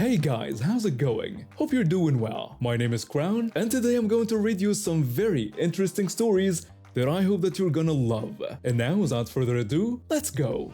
Hey guys, how's it going? Hope you're doing well. My name is Crown, and today I'm going to read you some very interesting stories that I hope that you're gonna love. And now, without further ado, let's go!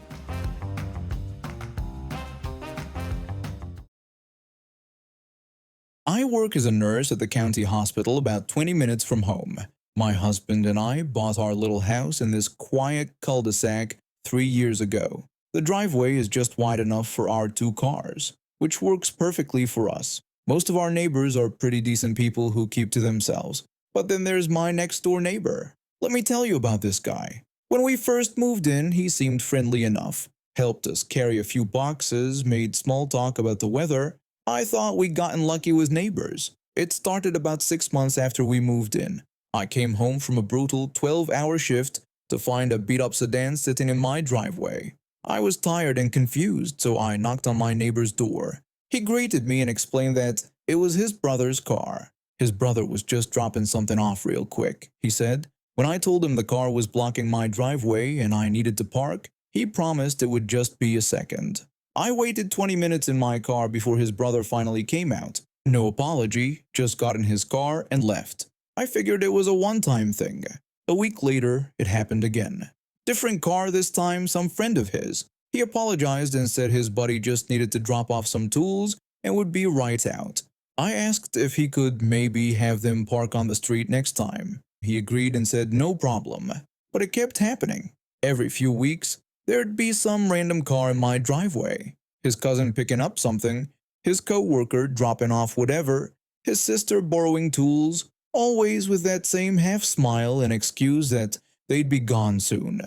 I work as a nurse at the county hospital about 20 minutes from home. My husband and I bought our little house in this quiet cul-de-sac 3 years ago. The driveway is just wide enough for our 2 cars, which works perfectly for us. Most of our neighbors are pretty decent people who keep to themselves. But then there's my next door neighbor. Let me tell you about this guy. When we first moved in, he seemed friendly enough, helped us carry a few boxes, made small talk about the weather. I thought we'd gotten lucky with neighbors. It started about 6 months after we moved in. I came home from a brutal 12-hour shift to find a beat-up sedan sitting in my driveway. I was tired and confused, so I knocked on my neighbor's door. He greeted me and explained that it was his brother's car. His brother was just dropping something off real quick, he said. When I told him the car was blocking my driveway and I needed to park, he promised it would just be a second. I waited 20 minutes in my car before his brother finally came out. No apology, just got in his car and left. I figured it was a one-time thing. A week later, it happened again. Different car this time, some friend of his. He apologized and said his buddy just needed to drop off some tools and would be right out. I asked if he could maybe have them park on the street next time. He agreed and said no problem. But it kept happening. Every few weeks, there'd be some random car in my driveway. His cousin picking up something, his co-worker dropping off whatever, his sister borrowing tools, always with that same half-smile and excuse that they'd be gone soon.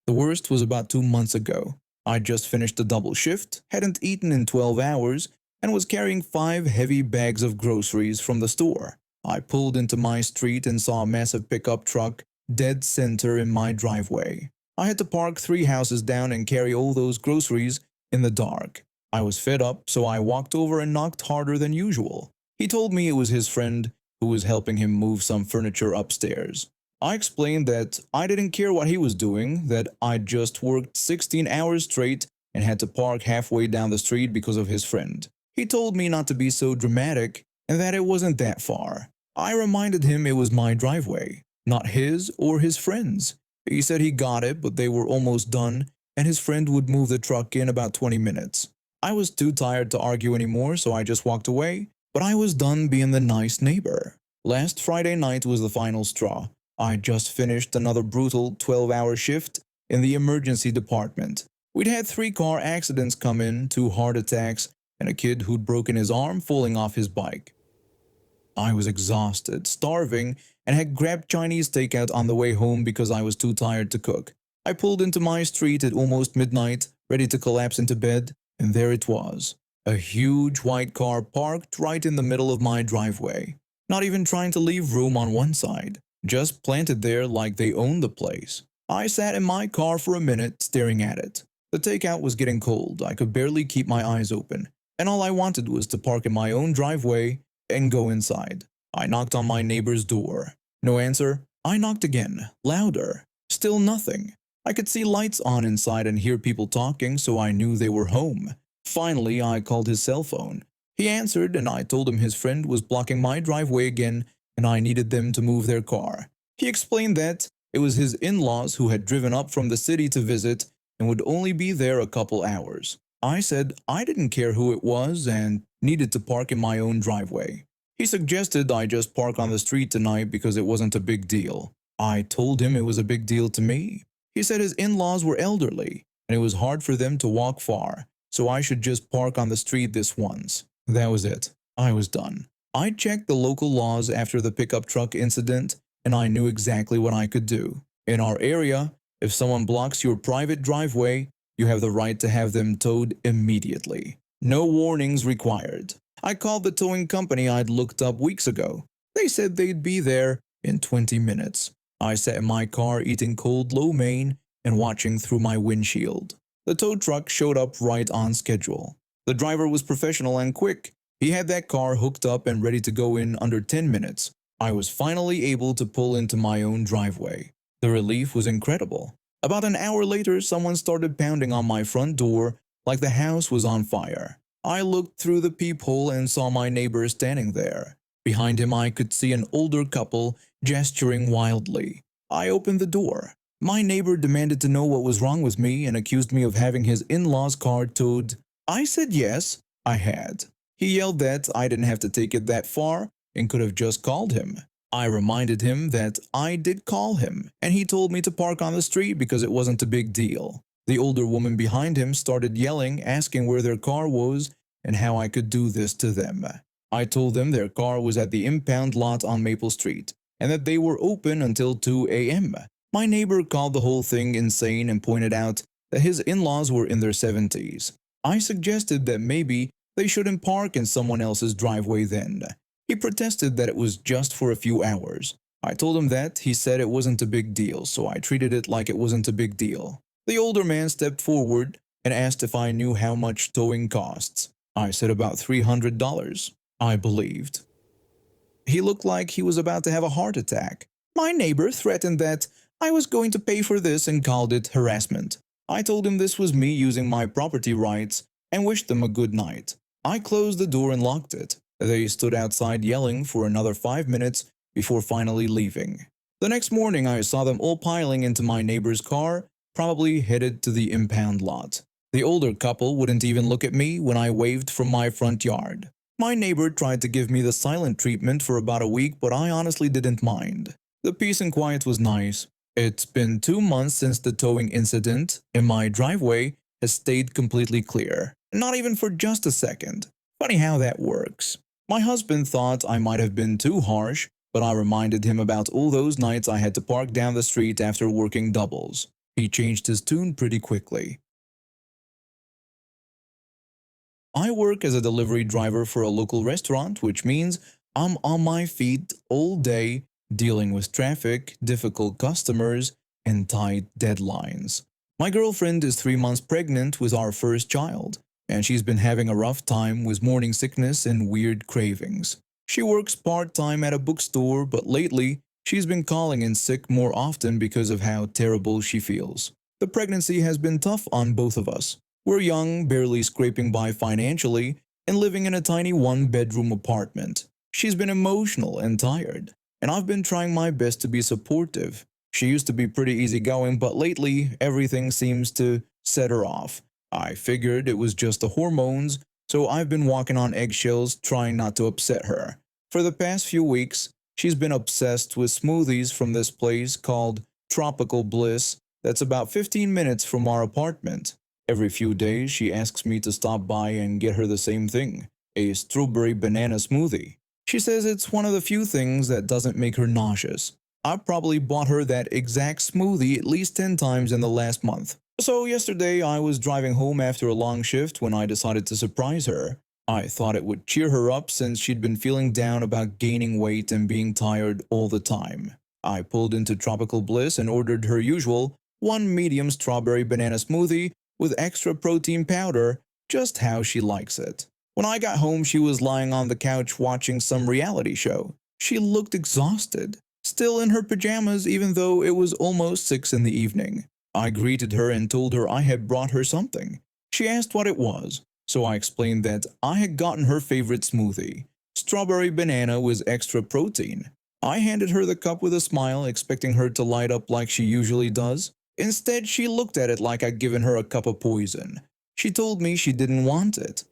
The worst was about 2 months ago. I'd just finished a double shift, hadn't eaten in 12 hours, and was carrying 5 heavy bags of groceries from the store. I pulled into my street and saw a massive pickup truck dead center in my driveway. I had to park 3 houses down and carry all those groceries in the dark. I was fed up, so I walked over and knocked harder than usual. He told me it was his friend who was helping him move some furniture upstairs. I explained that I didn't care what he was doing, that I'd just worked 16 hours straight and had to park halfway down the street because of his friend. He told me not to be so dramatic and that it wasn't that far. I reminded him it was my driveway, not his or his friend's. He said he got it, but they were almost done, and his friend would move the truck in about 20 minutes. I was too tired to argue anymore, so I just walked away, but I was done being the nice neighbor. Last Friday night was the final straw. I just finished another brutal 12-hour shift in the emergency department. We'd had 3 car accidents come in, 2 heart attacks, and a kid who'd broken his arm falling off his bike. I was exhausted, starving, and had grabbed Chinese takeout on the way home because I was too tired to cook. I pulled into my street at almost midnight, ready to collapse into bed, and there it was. A huge white car parked right in the middle of my driveway, not even trying to leave room on one side, just planted there like they owned the place. I sat in my car for a minute, staring at it. The takeout was getting cold, I could barely keep my eyes open, and all I wanted was to park in my own driveway and go inside. I knocked on my neighbor's door. No answer. I knocked again, louder. Still nothing. I could see lights on inside and hear people talking, so I knew they were home. Finally, I called his cell phone. He answered, and I told him his friend was blocking my driveway again and I needed them to move their car. He explained that it was his in-laws who had driven up from the city to visit and would only be there a couple hours. I said I didn't care who it was and needed to park in my own driveway. He suggested I just park on the street tonight because it wasn't a big deal. I told him it was a big deal to me. He said his in-laws were elderly and it was hard for them to walk far, so I should just park on the street this once. That was it. I was done. I checked the local laws after the pickup truck incident and I knew exactly what I could do. In our area, if someone blocks your private driveway, you have the right to have them towed immediately. No warnings required. I called the towing company I'd looked up weeks ago. They said they'd be there in 20 minutes. I sat in my car eating cold lo mein and watching through my windshield. The tow truck showed up right on schedule. The driver was professional and quick. He had that car hooked up and ready to go in under 10 minutes. I was finally able to pull into my own driveway. The relief was incredible. About an hour later, someone started pounding on my front door like the house was on fire. I looked through the peephole and saw my neighbor standing there. Behind him, I could see an older couple gesturing wildly. I opened the door. My neighbor demanded to know what was wrong with me and accused me of having his in-laws' car towed. I said yes, I had. He yelled that I didn't have to take it that far and could have just called him. I reminded him that I did call him, and he told me to park on the street because it wasn't a big deal. The older woman behind him started yelling, asking where their car was and how I could do this to them. I told them their car was at the impound lot on Maple Street and that they were open until 2 a.m. My neighbor called the whole thing insane and pointed out that his in-laws were in their 70s. I suggested that maybe they shouldn't park in someone else's driveway then. He protested that it was just for a few hours. I told him that he said it wasn't a big deal, so I treated it like it wasn't a big deal. The older man stepped forward and asked if I knew how much towing costs. I said about $300. I believed. He looked like he was about to have a heart attack. My neighbor threatened that I was going to pay for this and called it harassment. I told him this was me using my property rights and wished them a good night. I closed the door and locked it. They stood outside yelling for another 5 minutes before finally leaving. The next morning, I saw them all piling into my neighbor's car, probably headed to the impound lot. The older couple wouldn't even look at me when I waved from my front yard. My neighbor tried to give me the silent treatment for about a week, but I honestly didn't mind. The peace and quiet was nice. It's been 2 months since the towing incident, and my driveway has stayed completely clear. Not even for just a second. Funny how that works. My husband thought I might have been too harsh, but I reminded him about all those nights I had to park down the street after working doubles. He changed his tune pretty quickly. I work as a delivery driver for a local restaurant, which means I'm on my feet all day dealing with traffic, difficult customers, and tight deadlines. My girlfriend is 3 months pregnant with our first child, and she's been having a rough time with morning sickness and weird cravings. She works part-time at a bookstore, but lately she's been calling in sick more often because of how terrible she feels. The pregnancy has been tough on both of us. We're young, barely scraping by financially, and living in a tiny one-bedroom apartment. She's been emotional and tired, and I've been trying my best to be supportive. She used to be pretty easygoing, but lately everything seems to set her off. I figured it was just the hormones, so I've been walking on eggshells trying not to upset her. For the past few weeks, she's been obsessed with smoothies from this place called Tropical Bliss that's about 15 minutes from our apartment. Every few days, she asks me to stop by and get her the same thing, a strawberry banana smoothie. She says it's one of the few things that doesn't make her nauseous. I've probably bought her that exact smoothie at least 10 times in the last month. So yesterday, I was driving home after a long shift when I decided to surprise her. I thought it would cheer her up since she'd been feeling down about gaining weight and being tired all the time. I pulled into Tropical Bliss and ordered her usual 1 medium strawberry banana smoothie with extra protein powder, just how she likes it. When I got home, she was lying on the couch watching some reality show. She looked exhausted, still in her pajamas even though it was almost 6 in the evening. I greeted her and told her I had brought her something. She asked what it was, so I explained that I had gotten her favorite smoothie, strawberry banana with extra protein. I handed her the cup with a smile, expecting her to light up like she usually does. Instead, she looked at it like I'd given her a cup of poison. She told me she didn't want it.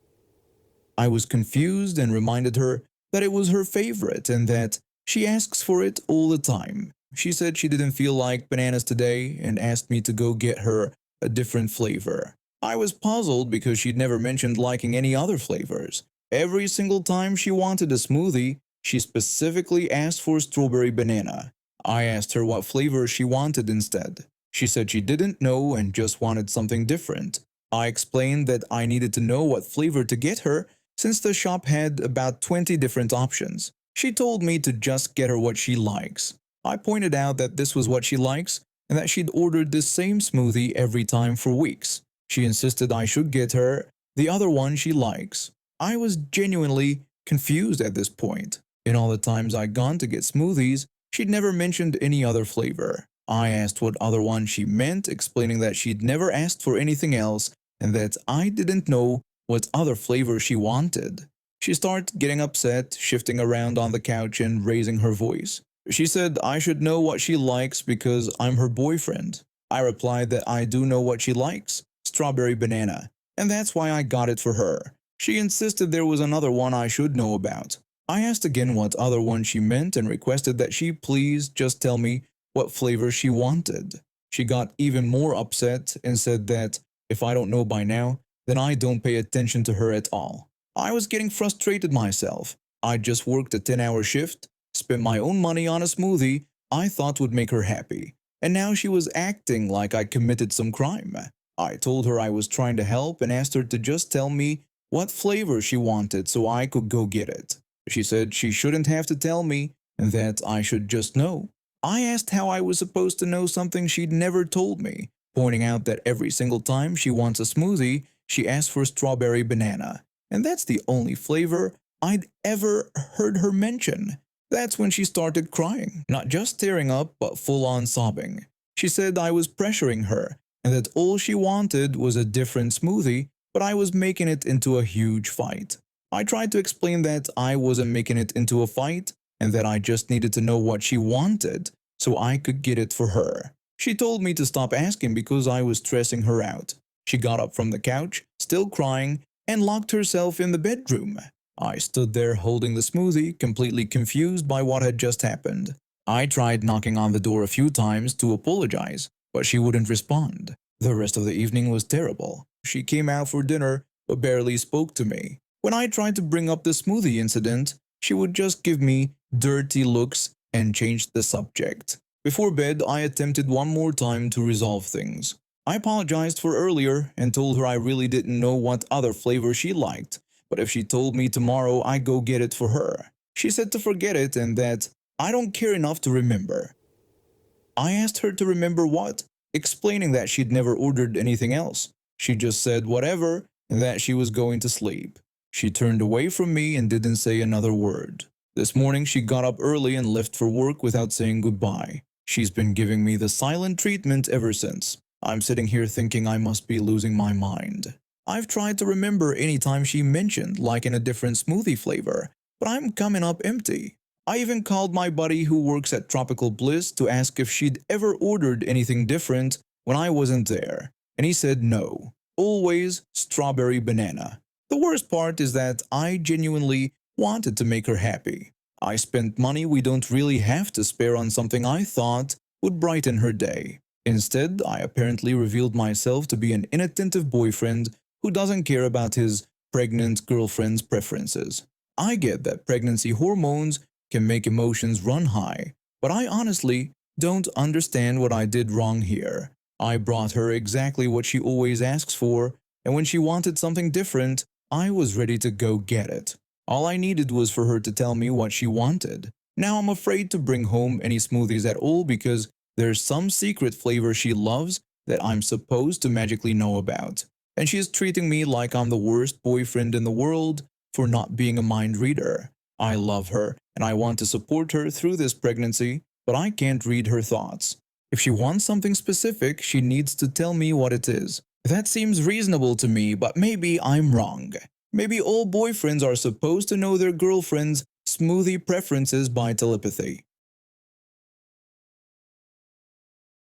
I was confused and reminded her that it was her favorite and that she asks for it all the time. She said she didn't feel like bananas today and asked me to go get her a different flavor. I was puzzled because she'd never mentioned liking any other flavors. Every single time she wanted a smoothie, she specifically asked for strawberry banana. I asked her what flavor she wanted instead. She said she didn't know and just wanted something different. I explained that I needed to know what flavor to get her since the shop had about 20 different options. She told me to just get her what she likes. I pointed out that this was what she likes and that she'd ordered this same smoothie every time for weeks. She insisted I should get her the other one she likes. I was genuinely confused at this point. In all the times I'd gone to get smoothies, she'd never mentioned any other flavor. I asked what other one she meant, explaining that she'd never asked for anything else and that I didn't know what other flavor she wanted. She started getting upset, shifting around on the couch and raising her voice. She said I should know what she likes because I'm her boyfriend. I replied that I do know what she likes, strawberry banana, and that's why I got it for her. She insisted there was another one I should know about. I asked again what other one she meant and requested that she please just tell me what flavor she wanted. She got even more upset and said that if I don't know by now, then I don't pay attention to her at all. I was getting frustrated myself. I just worked a 10-hour shift, spent my own money on a smoothie I thought would make her happy, and now she was acting like I committed some crime. I told her I was trying to help and asked her to just tell me what flavor she wanted so I could go get it. She said she shouldn't have to tell me and that I should just know. I asked how I was supposed to know something she'd never told me, pointing out that every single time she wants a smoothie, she asks for strawberry banana, and that's the only flavor I'd ever heard her mention. That's when she started crying, not just tearing up, but full-on sobbing. She said I was pressuring her, and that all she wanted was a different smoothie, but I was making it into a huge fight. I tried to explain that I wasn't making it into a fight, and that I just needed to know what she wanted, so I could get it for her. She told me to stop asking because I was stressing her out. She got up from the couch, still crying, and locked herself in the bedroom. I stood there holding the smoothie, completely confused by what had just happened. I tried knocking on the door a few times to apologize, but she wouldn't respond. The rest of the evening was terrible. She came out for dinner, but barely spoke to me. When I tried to bring up the smoothie incident, she would just give me dirty looks and change the subject. Before bed, I attempted one more time to resolve things. I apologized for earlier and told her I really didn't know what other flavor she liked, but if she told me tomorrow, I'd go get it for her. She said to forget it and that I don't care enough to remember. I asked her to remember what, explaining that she'd never ordered anything else. She just said whatever and that she was going to sleep. She turned away from me and didn't say another word. This morning she got up early and left for work without saying goodbye. She's been giving me the silent treatment ever since. I'm sitting here thinking I must be losing my mind. I've tried to remember any time she mentioned liking a different smoothie flavor, but I'm coming up empty. I even called my buddy who works at Tropical Bliss to ask if she'd ever ordered anything different when I wasn't there, and he said no. Always strawberry banana. The worst part is that I genuinely wanted to make her happy. I spent money we don't really have to spare on something I thought would brighten her day. Instead, I apparently revealed myself to be an inattentive boyfriend who doesn't care about his pregnant girlfriend's preferences. I get that pregnancy hormones can make emotions run high, but I honestly don't understand what I did wrong here. I brought her exactly what she always asks for, and when she wanted something different, I was ready to go get it. All I needed was for her to tell me what she wanted. Now I'm afraid to bring home any smoothies at all because there's some secret flavor she loves that I'm supposed to magically know about. And she's treating me like I'm the worst boyfriend in the world for not being a mind reader. I love her and I want to support her through this pregnancy, but I can't read her thoughts. If she wants something specific, she needs to tell me what it is. That seems reasonable to me, but maybe I'm wrong. Maybe all boyfriends are supposed to know their girlfriend's smoothie preferences by telepathy.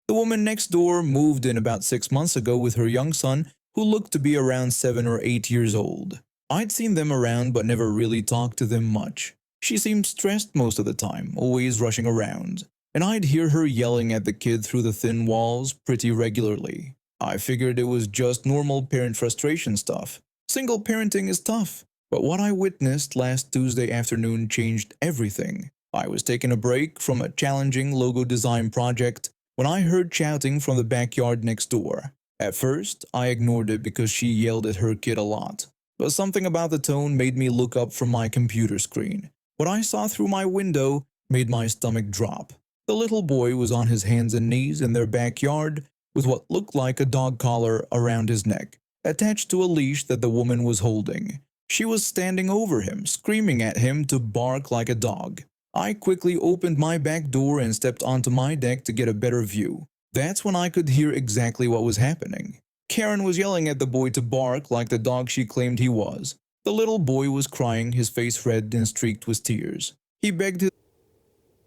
The woman next door moved in about 6 months ago with her young son, who looked to be around 7 or 8 years old. I'd seen them around but never really talked to them much. She seemed stressed most of the time, always rushing around, and I'd hear her yelling at the kid through the thin walls pretty regularly. I figured it was just normal parent frustration stuff. Single parenting is tough, but what I witnessed last Tuesday afternoon changed everything. I was taking a break from a challenging logo design project when I heard shouting from the backyard next door. At first, I ignored it because she yelled at her kid a lot, but something about the tone made me look up from my computer screen. What I saw through my window made my stomach drop. The little boy was on his hands and knees in their backyard with what looked like a dog collar around his neck, attached to a leash that the woman was holding. She was standing over him, screaming at him to bark like a dog. I quickly opened my back door and stepped onto my deck to get a better view. That's when I could hear exactly what was happening. Karen was yelling at the boy to bark like the dog she claimed he was. The little boy was crying, his face red and streaked with tears. He begged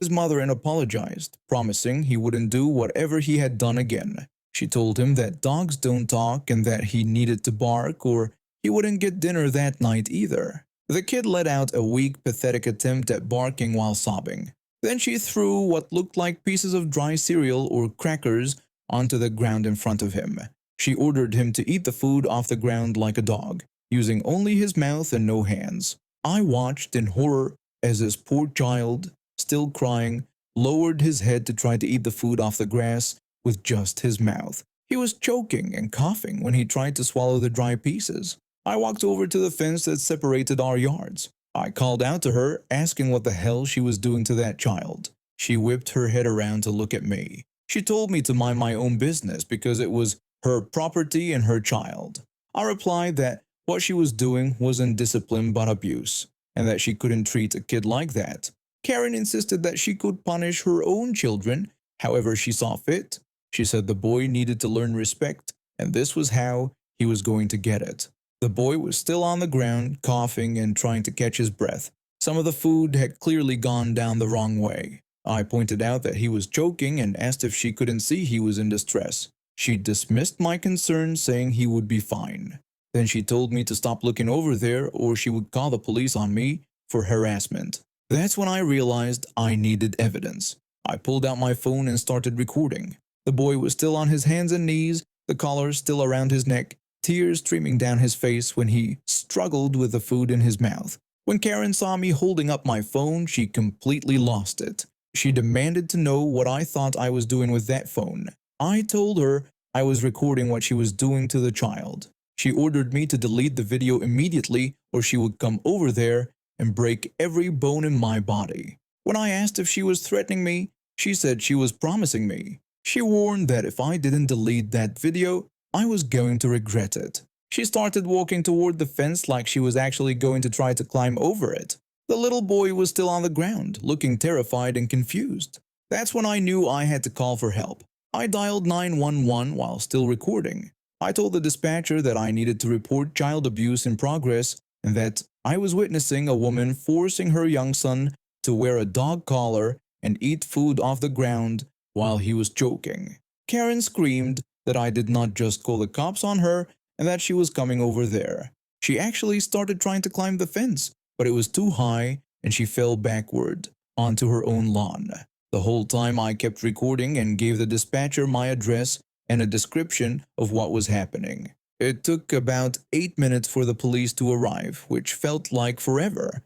his mother and apologized, promising he wouldn't do whatever he had done again. She told him that dogs don't talk and that he needed to bark or he wouldn't get dinner that night either. The kid let out a weak, pathetic attempt at barking while sobbing. Then she threw what looked like pieces of dry cereal or crackers onto the ground in front of him. She ordered him to eat the food off the ground like a dog, using only his mouth and no hands. I watched in horror as this poor child, still crying, lowered his head to try to eat the food off the grass with just his mouth. He was choking and coughing when he tried to swallow the dry pieces. I walked over to the fence that separated our yards. I called out to her, asking what the hell she was doing to that child. She whipped her head around to look at me. She told me to mind my own business because it was her property and her child. I replied that what she was doing wasn't discipline but abuse, and that she couldn't treat a kid like that. Karen insisted that she could punish her own children however she saw fit. She said the boy needed to learn respect, and this was how he was going to get it. The boy was still on the ground, coughing and trying to catch his breath. Some of the food had clearly gone down the wrong way. I pointed out that he was choking and asked if she couldn't see he was in distress. She dismissed my concern, saying he would be fine. Then she told me to stop looking over there or she would call the police on me for harassment. That's when I realized I needed evidence. I pulled out my phone and started recording. The boy was still on his hands and knees, the collar still around his neck, tears streaming down his face when he struggled with the food in his mouth. When Karen saw me holding up my phone, she completely lost it. She demanded to know what I thought I was doing with that phone. I told her I was recording what she was doing to the child. She ordered me to delete the video immediately or she would come over there and break every bone in my body. When I asked if she was threatening me, she said she was promising me. She warned that if I didn't delete that video, I was going to regret it. She started walking toward the fence like she was actually going to try to climb over it. The little boy was still on the ground, looking terrified and confused. That's when I knew I had to call for help. I dialed 911 while still recording. I told the dispatcher that I needed to report child abuse in progress and that I was witnessing a woman forcing her young son to wear a dog collar and eat food off the ground while he was choking. Karen screamed that I did not just call the cops on her and that she was coming over there. She actually started trying to climb the fence, but it was too high and she fell backward onto her own lawn. The whole time I kept recording and gave the dispatcher my address and a description of what was happening. It took about 8 minutes for the police to arrive, which felt like forever.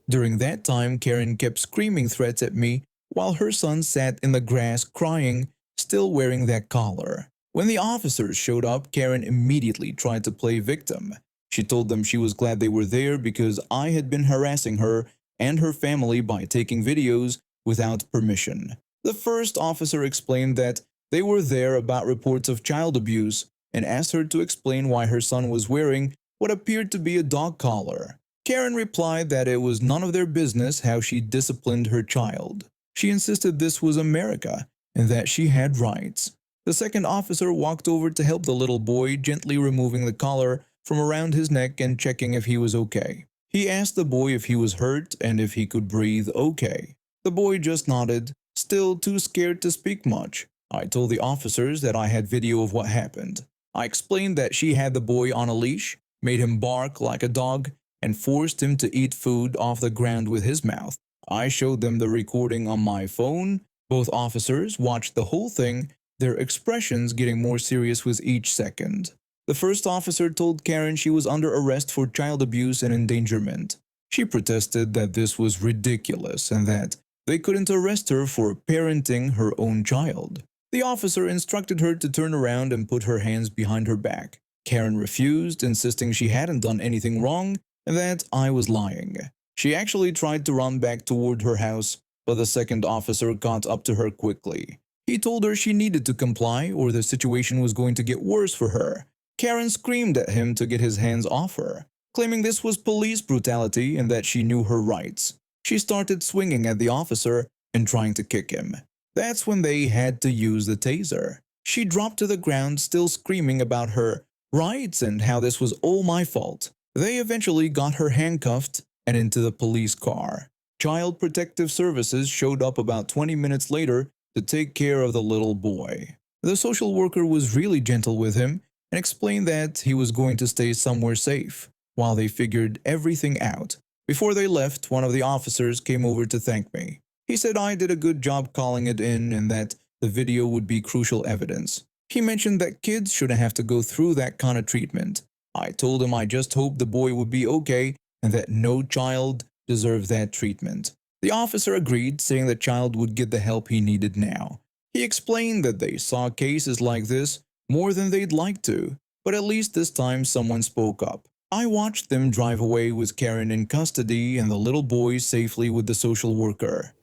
During that time, Karen kept screaming threats at me while her son sat in the grass crying, still wearing that collar. When the officers showed up, Karen immediately tried to play victim. She told them she was glad they were there because I had been harassing her and her family by taking videos without permission. The first officer explained that they were there about reports of child abuse and asked her to explain why her son was wearing what appeared to be a dog collar. Karen replied that it was none of their business how she disciplined her child. She insisted this was America and that she had rights. The second officer walked over to help the little boy, gently removing the collar from around his neck and checking if he was okay. He asked the boy if he was hurt and if he could breathe okay. The boy just nodded, still too scared to speak much. I told the officers that I had video of what happened. I explained that she had the boy on a leash, made him bark like a dog, and forced him to eat food off the ground with his mouth. I showed them the recording on my phone. Both officers watched the whole thing, their expressions getting more serious with each second. The first officer told Karen she was under arrest for child abuse and endangerment. She protested that this was ridiculous and that they couldn't arrest her for parenting her own child. The officer instructed her to turn around and put her hands behind her back. Karen refused, insisting she hadn't done anything wrong and that I was lying. She actually tried to run back toward her house, but the second officer caught up to her quickly. He told her she needed to comply or the situation was going to get worse for her. Karen screamed at him to get his hands off her, claiming this was police brutality and that she knew her rights. She started swinging at the officer and trying to kick him. That's when they had to use the taser. She dropped to the ground, still screaming about her rights and how this was all my fault. They eventually got her handcuffed and into the police car. Child Protective Services showed up about 20 minutes later to take care of the little boy. The social worker was really gentle with him and explained that he was going to stay somewhere safe while they figured everything out. Before they left, one of the officers came over to thank me. He said I did a good job calling it in and that the video would be crucial evidence. He mentioned that kids shouldn't have to go through that kind of treatment. I told him I just hoped the boy would be okay and that no child deserved that treatment. The officer agreed, saying the child would get the help he needed now. He explained that they saw cases like this more than they'd like to, but at least this time someone spoke up. I watched them drive away with Karen in custody and the little boy safely with the social worker.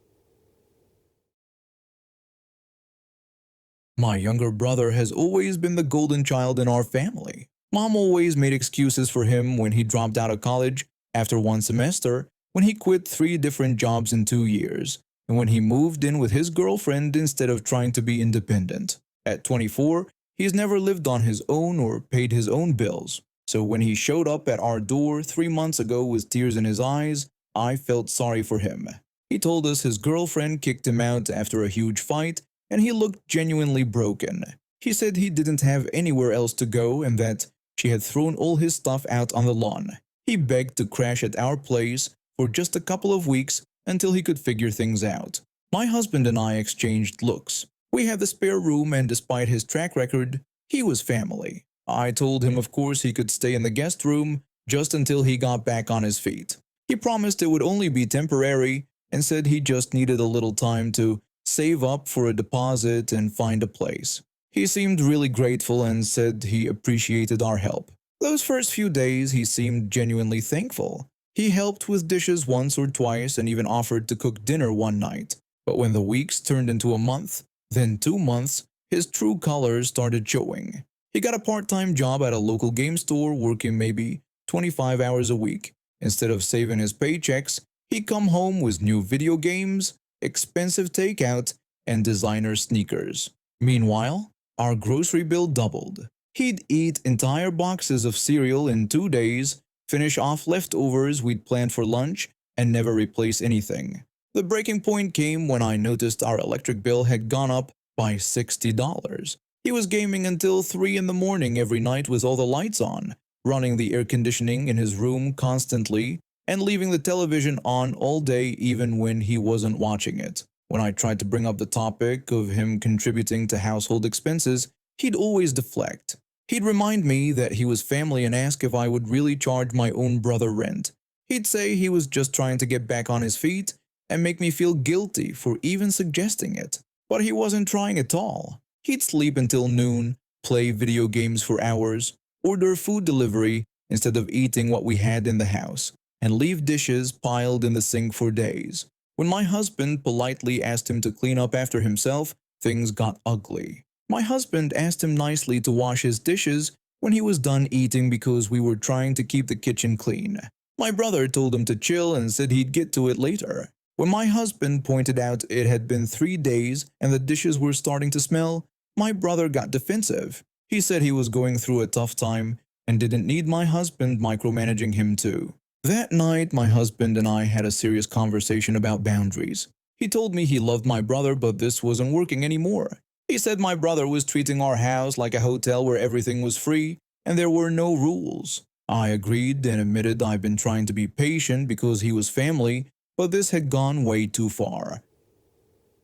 My younger brother has always been the golden child in our family. Mom always made excuses for him when he dropped out of college after one semester, when he quit 3 different jobs in 2 years, and when he moved in with his girlfriend instead of trying to be independent. At 24, he's never lived on his own or paid his own bills. So when he showed up at our door 3 months ago with tears in his eyes, I felt sorry for him. He told us his girlfriend kicked him out after a huge fight, and he looked genuinely broken. He said he didn't have anywhere else to go and that she had thrown all his stuff out on the lawn. He begged to crash at our place for just a couple of weeks until he could figure things out. My husband and I exchanged looks. We had the spare room, and despite his track record, he was family. I told him of course he could stay in the guest room just until he got back on his feet. He promised it would only be temporary and said he just needed a little time to save up for a deposit and find a place. He seemed really grateful and said he appreciated our help. Those first few days he seemed genuinely thankful. He helped with dishes once or twice and even offered to cook dinner one night. But when the weeks turned into a month, then 2 months, his true colors started showing. He got a part-time job at a local game store, working maybe 25 hours a week. Instead of saving his paychecks, he'd come home with new video games, expensive takeout, and designer sneakers. Meanwhile, our grocery bill doubled. He'd eat entire boxes of cereal in 2 days, finish off leftovers we'd planned for lunch, and never replace anything. The breaking point came when I noticed our electric bill had gone up by $60. He was gaming until 3 in the morning every night with all the lights on, running the air conditioning in his room constantly, and leaving the television on all day even when he wasn't watching it. When I tried to bring up the topic of him contributing to household expenses, he'd always deflect. He'd remind me that he was family and ask if I would really charge my own brother rent. He'd say he was just trying to get back on his feet and make me feel guilty for even suggesting it. But he wasn't trying at all. He'd sleep until noon, play video games for hours, order food delivery instead of eating what we had in the house, and leave dishes piled in the sink for days. When my husband politely asked him to clean up after himself, things got ugly. My husband asked him nicely to wash his dishes when he was done eating because we were trying to keep the kitchen clean. My brother told him to chill and said he'd get to it later. When my husband pointed out it had been 3 days and the dishes were starting to smell, my brother got defensive. He said he was going through a tough time and didn't need my husband micromanaging him too. That night, my husband and I had a serious conversation about boundaries. He told me he loved my brother, but this wasn't working anymore. He said my brother was treating our house like a hotel where everything was free and there were no rules. I agreed and admitted I've been trying to be patient because he was family, but this had gone way too far.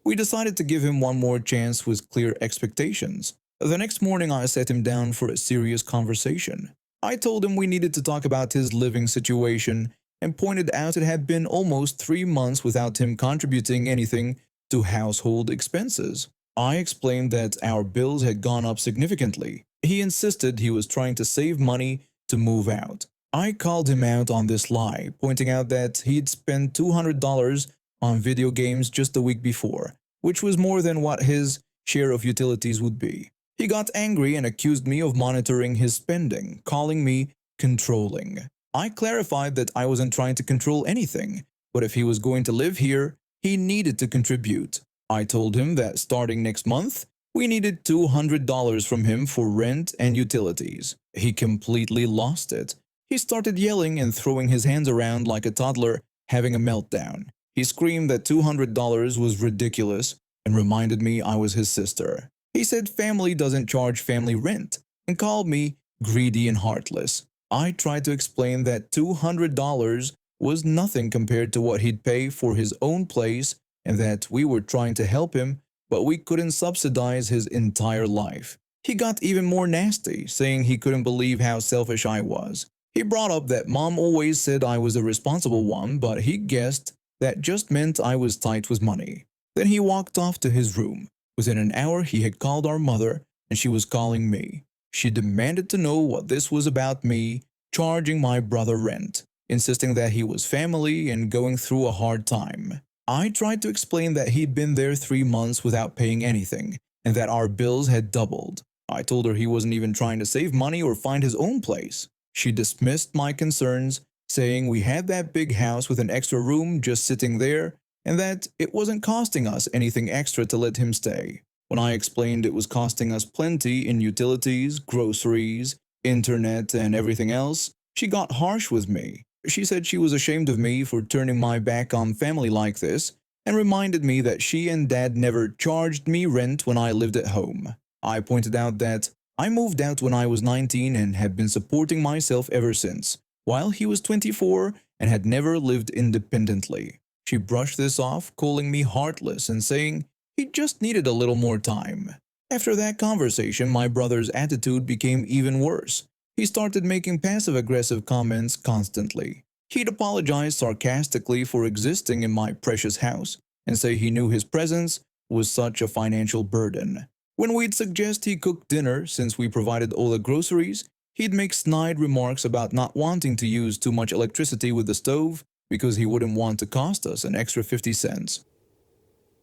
We decided to give him one more chance with clear expectations. The next morning I sat him down for a serious conversation. I told him we needed to talk about his living situation and pointed out it had been almost 3 months without him contributing anything to household expenses. I explained that our bills had gone up significantly. He insisted he was trying to save money to move out. I called him out on this lie, pointing out that he'd spent $200 on video games just the week before, which was more than what his share of utilities would be. He got angry and accused me of monitoring his spending, calling me controlling. I clarified that I wasn't trying to control anything, but if he was going to live here, he needed to contribute. I told him that starting next month, We needed $200 from him for rent and utilities. He completely lost it. He started yelling and throwing his hands around like a toddler having a meltdown. He screamed that $200 was ridiculous and reminded me I was his sister. He said family doesn't charge family rent and called me greedy and heartless. I tried to explain that $200 was nothing compared to what he'd pay for his own place and that we were trying to help him, but we couldn't subsidize his entire life. He got even more nasty, saying he couldn't believe how selfish I was. He brought up that mom always said I was the responsible one, but he guessed that just meant I was tight with money. Then he walked off to his room. Within an hour, he had called our mother, and she was calling me. She demanded to know what this was about me charging my brother rent, insisting that he was family and going through a hard time. I tried to explain that he'd been there 3 months without paying anything, and that our bills had doubled. I told her he wasn't even trying to save money or find his own place. She dismissed my concerns, saying we had that big house with an extra room just sitting there, and that it wasn't costing us anything extra to let him stay. When I explained it was costing us plenty in utilities, groceries, internet, and everything else, she got harsh with me. She said she was ashamed of me for turning my back on family like this, and reminded me that she and Dad never charged me rent when I lived at home. I pointed out that I moved out when I was 19 and had been supporting myself ever since, while he was 24 and had never lived independently. She brushed this off, calling me heartless and saying he just needed a little more time. After that conversation, my brother's attitude became even worse. He started making passive-aggressive comments constantly. He'd apologize sarcastically for existing in my precious house and say he knew his presence was such a financial burden. When we'd suggest he cook dinner since we provided all the groceries, he'd make snide remarks about not wanting to use too much electricity with the stove because he wouldn't want to cost us an extra 50 cents.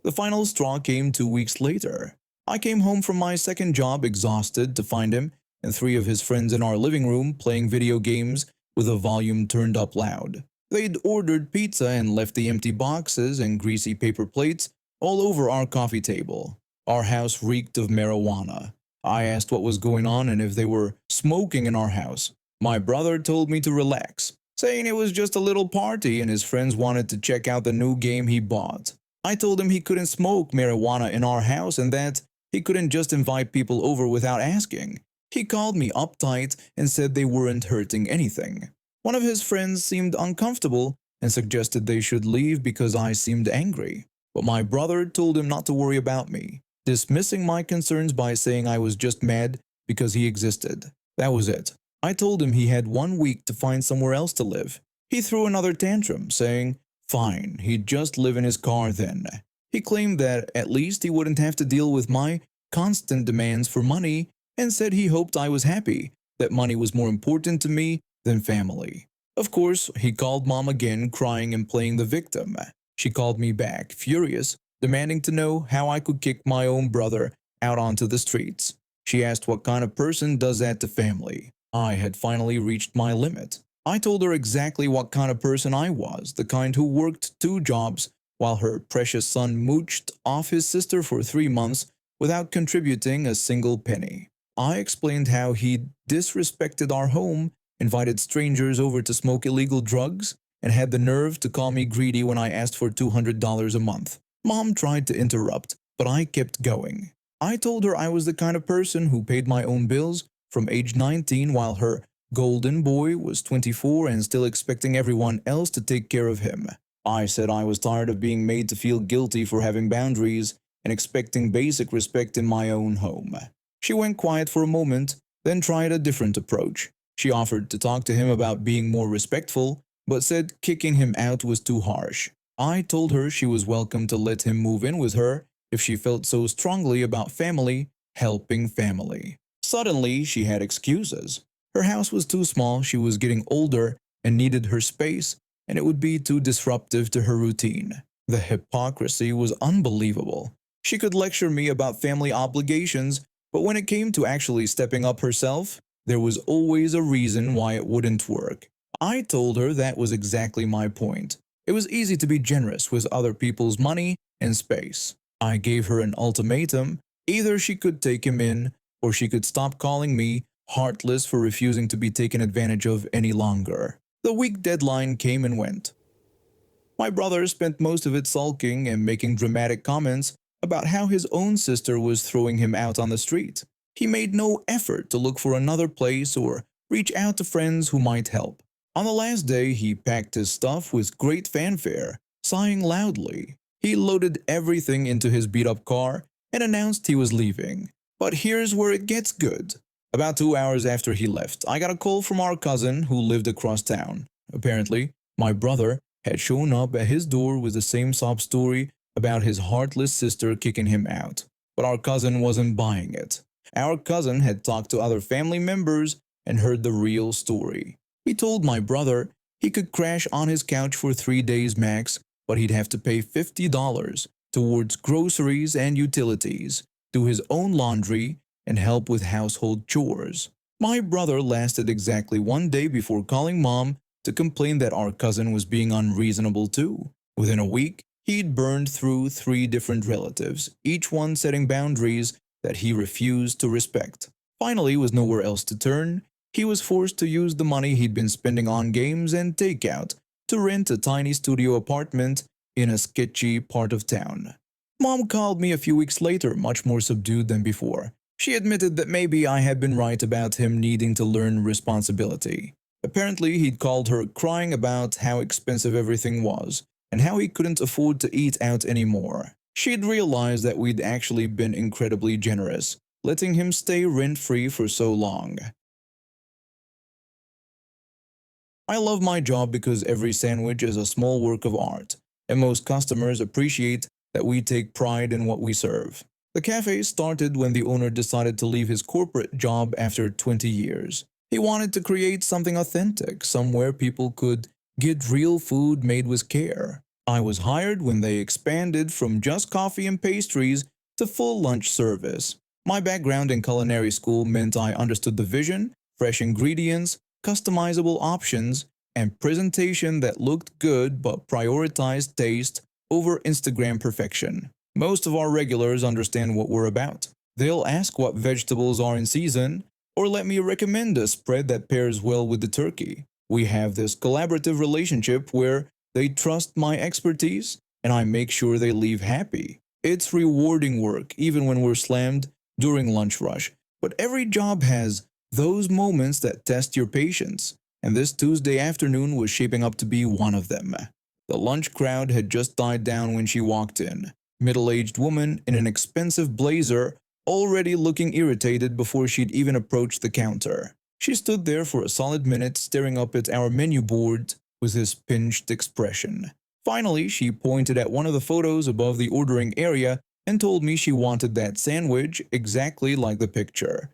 The final straw came 2 weeks later. I came home from my second job exhausted to find him and 3 of his friends in our living room playing video games with the volume turned up loud. They'd ordered pizza and left the empty boxes and greasy paper plates all over our coffee table. Our house reeked of marijuana. I asked what was going on and if they were smoking in our house. My brother told me to relax, saying it was just a little party and his friends wanted to check out the new game he bought. I told him he couldn't smoke marijuana in our house and that he couldn't just invite people over without asking. He called me uptight and said they weren't hurting anything. One of his friends seemed uncomfortable and suggested they should leave because I seemed angry. But my brother told him not to worry about me, dismissing my concerns by saying I was just mad because he existed. That was it. I told him he had 1 week to find somewhere else to live. He threw another tantrum, saying, fine, he'd just live in his car then. He claimed that at least he wouldn't have to deal with my constant demands for money and said he hoped I was happy, that money was more important to me than family. Of course, he called Mom again, crying and playing the victim. She called me back, furious, demanding to know how I could kick my own brother out onto the streets. She asked what kind of person does that to family. I had finally reached my limit. I told her exactly what kind of person I was, the kind who worked 2 jobs while her precious son mooched off his sister for 3 months without contributing a single penny. I explained how he'd disrespected our home, invited strangers over to smoke illegal drugs, and had the nerve to call me greedy when I asked for $200 a month. Mom tried to interrupt, but I kept going. I told her I was the kind of person who paid my own bills from age 19 while her golden boy was 24 and still expecting everyone else to take care of him. I said I was tired of being made to feel guilty for having boundaries and expecting basic respect in my own home. She went quiet for a moment, then tried a different approach. She offered to talk to him about being more respectful, but said kicking him out was too harsh. I told her she was welcome to let him move in with her if she felt so strongly about family helping family. Suddenly, she had excuses. Her house was too small, she was getting older and needed her space, and it would be too disruptive to her routine. The hypocrisy was unbelievable. She could lecture me about family obligations, but when it came to actually stepping up herself, there was always a reason why it wouldn't work. I told her that was exactly my point. It was easy to be generous with other people's money and space. I gave her an ultimatum, Either she could take him in, or she could stop calling me heartless for refusing to be taken advantage of any longer. The week deadline came and went. My brother spent most of it sulking and making dramatic comments about how his own sister was throwing him out on the street. He made no effort to look for another place or reach out to friends who might help. On the last day, he packed his stuff with great fanfare, sighing loudly. He loaded everything into his beat-up car and announced he was leaving. But here's where it gets good. About 2 hours after he left, I got a call from our cousin who lived across town. Apparently, my brother had shown up at his door with the same sob story about his heartless sister kicking him out. But our cousin wasn't buying it. Our cousin had talked to other family members and heard the real story. He told my brother he could crash on his couch for 3 days max, but he'd have to pay $50 towards groceries and utilities, do his own laundry, and help with household chores. My brother lasted exactly 1 day before calling mom to complain that our cousin was being unreasonable too. Within a week, he'd burned through 3 different relatives, each one setting boundaries that he refused to respect. Finally, with nowhere else to turn, he was forced to use the money he'd been spending on games and takeout to rent a tiny studio apartment in a sketchy part of town. Mom called me a few weeks later, much more subdued than before. She admitted that maybe I had been right about him needing to learn responsibility. Apparently, he'd called her crying about how expensive everything was and how he couldn't afford to eat out anymore. She'd realized that we'd actually been incredibly generous, letting him stay rent-free for so long. I love my job because every sandwich is a small work of art, and most customers appreciate that we take pride in what we serve. The cafe started when the owner decided to leave his corporate job after 20 years. He wanted to create something authentic, somewhere people could get real food made with care. I was hired when they expanded from just coffee and pastries to full lunch service. My background in culinary school meant I understood the vision, fresh ingredients, customizable options, and presentation that looked good but prioritized taste over Instagram perfection. Most of our regulars understand what we're about. They'll ask what vegetables are in season, or let me recommend a spread that pairs well with the turkey. We have this collaborative relationship where they trust my expertise, and I make sure they leave happy. It's rewarding work, even when we're slammed during lunch rush. But every job has those moments that test your patience, and this Tuesday afternoon was shaping up to be one of them. The lunch crowd had just died down when she walked in. Middle-aged woman in an expensive blazer, already looking irritated before she'd even approached the counter. She stood there for a solid minute staring up at our menu board with this pinched expression. Finally, she pointed at one of the photos above the ordering area and told me she wanted that sandwich exactly like the picture.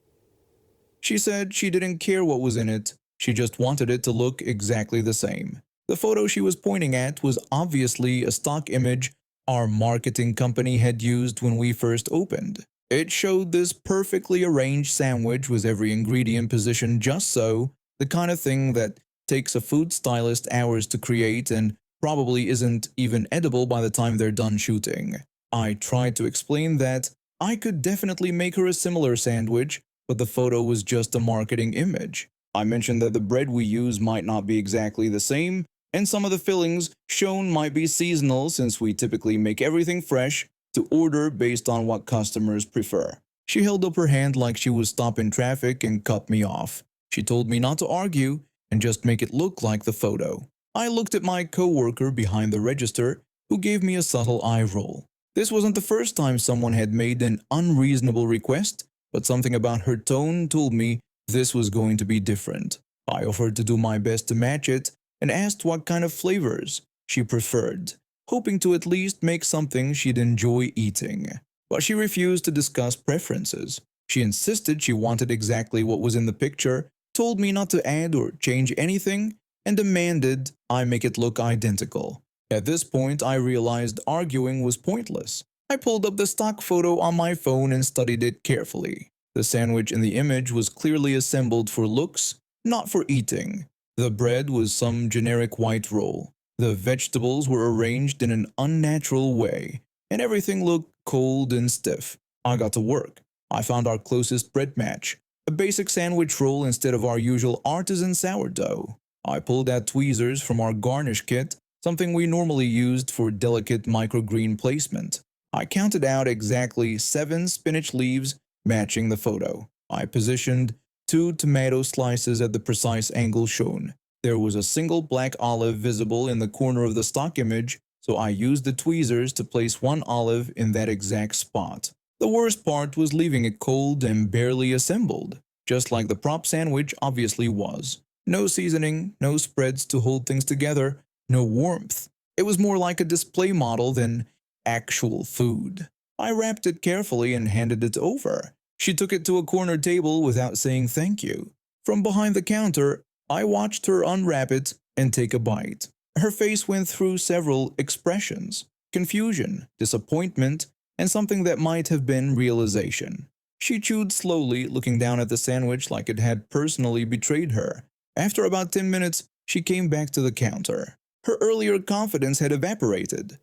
She said she didn't care what was in it, she just wanted it to look exactly the same. The photo she was pointing at was obviously a stock image our marketing company had used when we first opened. It showed this perfectly arranged sandwich with every ingredient positioned just so, the kind of thing that takes a food stylist hours to create and probably isn't even edible by the time they're done shooting. I tried to explain that I could definitely make her a similar sandwich, but the photo was just a marketing image. I mentioned that the bread we use might not be exactly the same, and some of the fillings shown might be seasonal since we typically make everything fresh to order based on what customers prefer. She held up her hand like she was stopping traffic and cut me off. She told me not to argue and just make it look like the photo. I looked at my coworker behind the register, who gave me a subtle eye roll. This wasn't the first time someone had made an unreasonable request, but something about her tone told me this was going to be different. I offered to do my best to match it and asked what kind of flavors she preferred, hoping to at least make something she'd enjoy eating. But she refused to discuss preferences. She insisted she wanted exactly what was in the picture, told me not to add or change anything, and demanded I make it look identical. At this point, I realized arguing was pointless. I pulled up the stock photo on my phone and studied it carefully. The sandwich in the image was clearly assembled for looks, not for eating. The bread was some generic white roll. The vegetables were arranged in an unnatural way, and everything looked cold and stiff. I got to work. I found our closest bread match, a basic sandwich roll instead of our usual artisan sourdough. I pulled out tweezers from our garnish kit, something we normally used for delicate microgreen placement. I counted out exactly 7 spinach leaves matching the photo. I positioned 2 tomato slices at the precise angle shown. There was a single black olive visible in the corner of the stock image, so I used the tweezers to place 1 olive in that exact spot. The worst part was leaving it cold and barely assembled, just like the prop sandwich obviously was. No seasoning, no spreads to hold things together, no warmth. It was more like a display model than actual food. I wrapped it carefully and handed it over. She took it to a corner table without saying thank you. From behind the counter, I watched her unwrap it and take a bite. Her face went through several expressions: confusion, disappointment, and something that might have been realization. She chewed slowly, looking down at the sandwich like it had personally betrayed her. After about 10 minutes, she came back to the counter. Her earlier confidence had evaporated.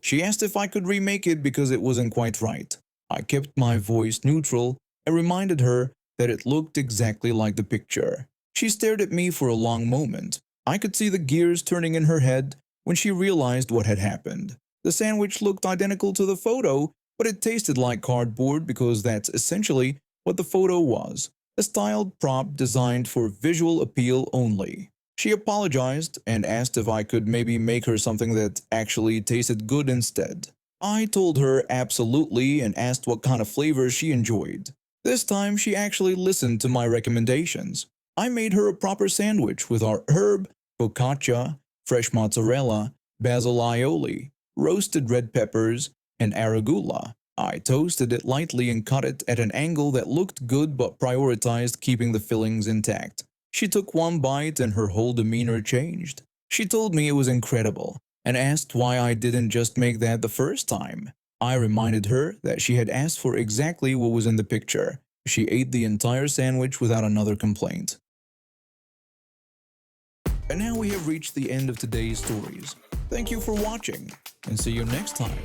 She asked if I could remake it because it wasn't quite right. I kept my voice neutral and reminded her that it looked exactly like the picture. She stared at me for a long moment. I could see the gears turning in her head when she realized what had happened. The sandwich looked identical to the photo, but it tasted like cardboard because that's essentially what the photo was, a styled prop designed for visual appeal only. She apologized and asked if I could maybe make her something that actually tasted good instead. I told her absolutely and asked what kind of flavors she enjoyed. This time she actually listened to my recommendations. I made her a proper sandwich with our herb, focaccia, fresh mozzarella, basil aioli, roasted red peppers, and arugula. I toasted it lightly and cut it at an angle that looked good but prioritized keeping the fillings intact. She took one bite and her whole demeanor changed. She told me it was incredible and asked why I didn't just make that the first time. I reminded her that she had asked for exactly what was in the picture. She ate the entire sandwich without another complaint. And now we have reached the end of today's stories. Thank you for watching, and see you next time.